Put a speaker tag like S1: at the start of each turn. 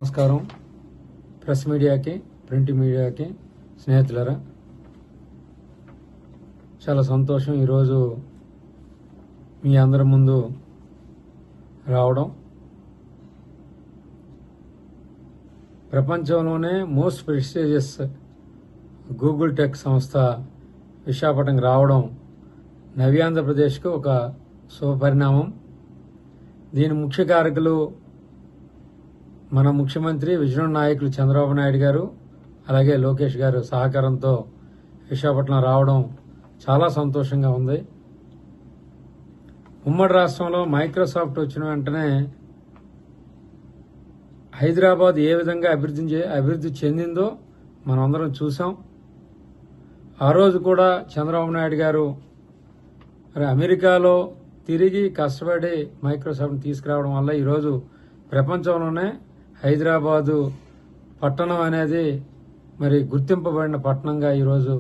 S1: నమస్కారం. ప్రెస్ మీడియాకి, ప్రింట్ మీడియాకి స్నేహితులరా, చాలా సంతోషం ఈరోజు మీ అందరి ముందు రావడం. ప్రపంచంలోనే మోస్ట్ ప్రెస్టీజియస్ గూగుల్ టెక్ సంస్థ విశాఖపట్నంకి రావడం నవ్యాంధ్రప్రదేశ్కు ఒక శుభపరిణామం. దీని ముఖ్య కారకులు మన ముఖ్యమంత్రి విజయనగరం నాయకులు చంద్రబాబు నాయుడు గారు, అలాగే లోకేష్ గారు సహకారంతో విశాఖపట్నం రావడం చాలా సంతోషంగా ఉంది. ఉమ్మడి రాష్ట్రంలో మైక్రోసాఫ్ట్ వచ్చిన వెంటనే హైదరాబాద్ ఏ విధంగా అభివృద్ధి చెందిందో మనమందరం చూసాం. ఆ రోజు కూడా చంద్రబాబు నాయుడు గారు మరి అమెరికాలో తిరిగి కష్టపడి మైక్రోసాఫ్ట్ని తీసుకురావడం వల్ల ఈరోజు ప్రపంచంలోనే హైదరాబాదు పట్టణం అనేది మరి గుర్తింపబడిన పట్టణంగా ఈరోజు